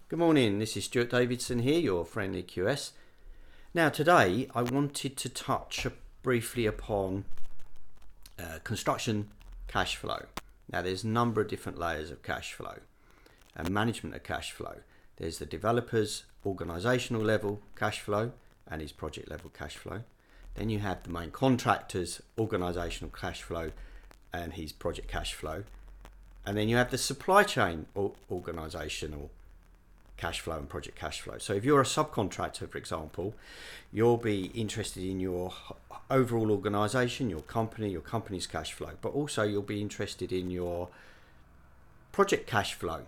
Good morning, this is Stuart Davidson here, your friendly QS. Now today I wanted to touch briefly upon construction cash flow. Now there's a number of different layers of cash flow and management of cash flow. There's the developer's organisational level cash flow and his project level cash flow. Then you have the main contractor's organisational cash flow and his project cash flow. And then you have the supply chain organisational cash flow and project cash flow. So if you're a subcontractor, for example, you'll be interested in your overall organisation, your company's cash flow, but also you'll be interested in your project cash flow.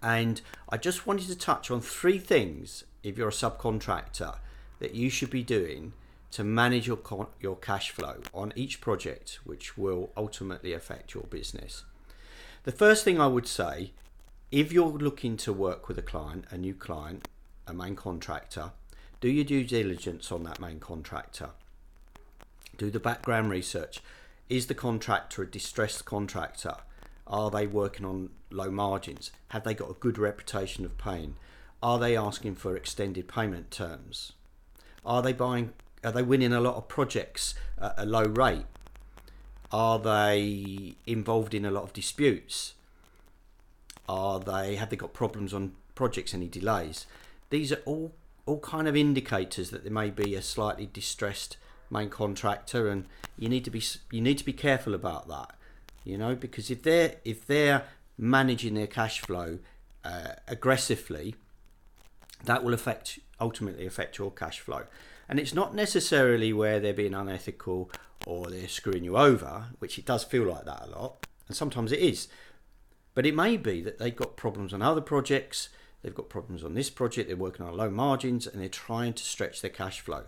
And I just wanted to touch on three things, if you're a subcontractor, that you should be doing to manage your cash flow on each project, which will ultimately affect your business. The first thing I would say, if you're looking to work with a client, a new client, a main contractor, do your due diligence on that main contractor. Do the background research. Is the contractor a distressed contractor? Are they working on low margins? Have they got a good reputation of paying? Are they asking for extended payment terms? Are they winning a lot of projects at a low rate? Are they involved in a lot of disputes? Have they got problems on projects, any delays? These are all kind of indicators that there may be a slightly distressed main contractor, and you need to be careful about that, because if they're managing their cash flow aggressively, that will ultimately affect your cash flow. And it's not necessarily where they're being unethical or they're screwing you over, which it does feel like that a lot, and sometimes it is. But it may be that they've got problems on other projects, they've got problems on this project, they're working on low margins, and they're trying to stretch their cash flow.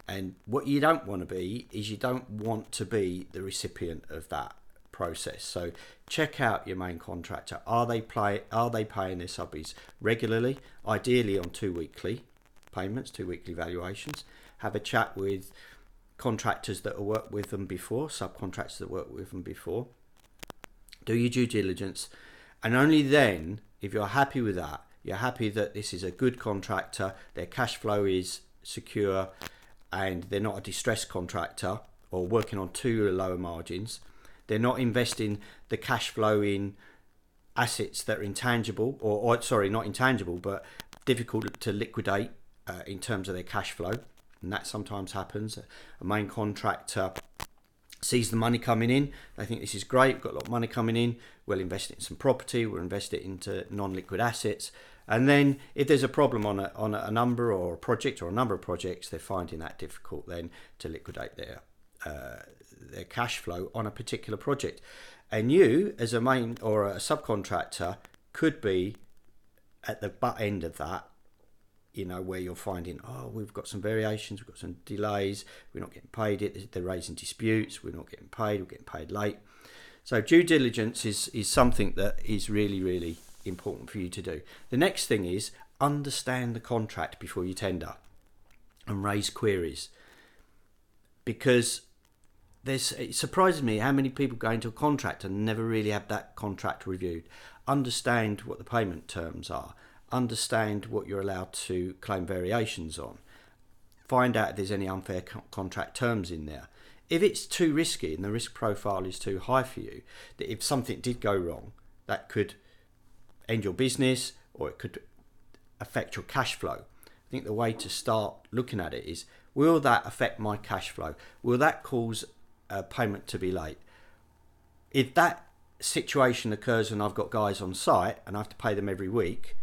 And what you don't want to be is you don't want to be the recipient of that process. So check out your main contractor. Are they paying their subbies regularly, ideally on 2 weekly payments, 2 weekly valuations? Have a chat with contractors that have worked with them before, subcontractors that worked with them before. Do your due diligence, and only then, if you're happy with that, you're happy that this is a good contractor, their cash flow is secure, and they're not a distressed contractor or working on too lower margins. They're not investing the cash flow in assets that are intangible, or not intangible, but difficult to liquidate in terms of their cash flow, and that sometimes happens. A main contractor sees the money coming in, they think this is great, we've got a lot of money coming in, we'll invest it in some property, we'll invest it into non-liquid assets, and then if there's a problem on a number or a project or a number of projects, they're finding that difficult then to liquidate their cash flow on a particular project. And you, as a main or a subcontractor, could be at the butt end of that, where you're finding, we've got some variations, we've got some delays, we're not getting paid, they're raising disputes, we're not getting paid, we're getting paid late. So due diligence is something that is really, really important for you to do. The next thing is understand the contract before you tender and raise queries, because it surprises me how many people go into a contract and never really have that contract reviewed. Understand what the payment terms are. Understand what you're allowed to claim variations on. Find out if there's any unfair contract terms in there. If it's too risky and the risk profile is too high for you, that if something did go wrong, that could end your business or it could affect your cash flow. I think the way to start looking at it is, will that affect my cash flow? Will that cause a payment to be late? If that situation occurs and I've got guys on site and I have to pay them every week,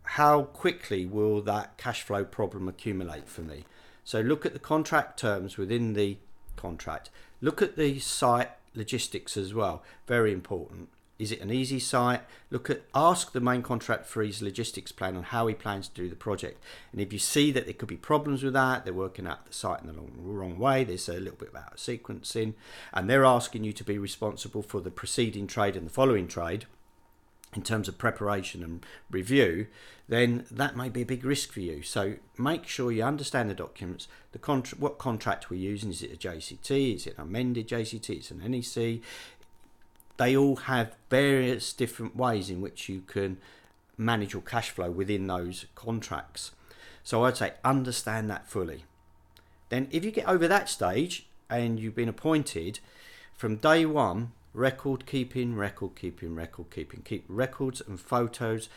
how quickly will that cash flow problem accumulate for me? So look at the contract terms within the contract. Look at the site logistics as well. Very important. Is it an easy site? Ask the main contract for his logistics plan on how he plans to do the project. And if you see that there could be problems with that, they're working out the site in the wrong way, there's a little bit about sequencing, and they're asking you to be responsible for the preceding trade and the following trade, in terms of preparation and review, then that may be a big risk for you. So make sure you understand the documents, what contract we're using. Is it a JCT? Is it an amended JCT? It's an NEC. They all have various different ways in which you can manage your cash flow within those contracts. So I'd say understand that fully. Then if you get over that stage and you've been appointed, from day one, record keeping. Keep records and photos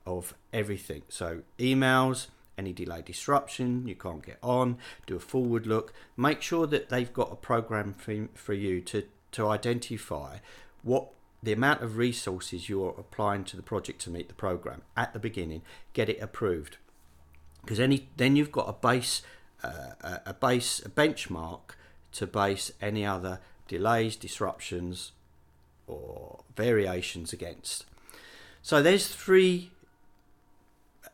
of everything. So emails, any delay disruption, you can't get on, do a forward look. Make sure that they've got a program for you to identify what the amount of resources you're applying to the project to meet the program at the beginning. Get it approved, because then you've got a benchmark to base any other delays, disruptions, or variations against. So there's three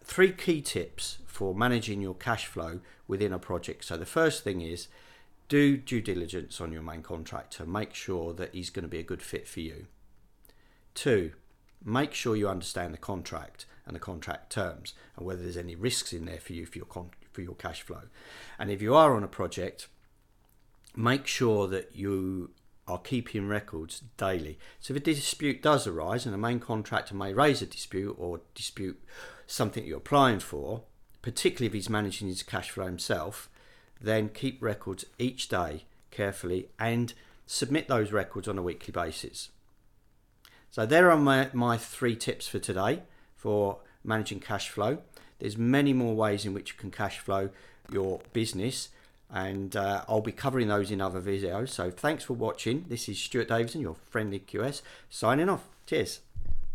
key tips for managing your cash flow within a project. So the first thing is do due diligence on your main contractor. Make sure that he's going to be a good fit for you. 2, make sure you understand the contract and the contract terms and whether there's any risks in there for you for your cash flow. And if you are on a project, make sure that you are keeping records daily. So if a dispute does arise, and a main contractor may raise a dispute or dispute something you're applying for, particularly if he's managing his cash flow himself, then keep records each day carefully and submit those records on a weekly basis. So there are my 3 tips for today for managing cash flow. There's many more ways in which you can cash flow your business, and I'll be covering those in other videos. So thanks for watching. This is Stuart Davison, your friendly QS, signing off. Cheers.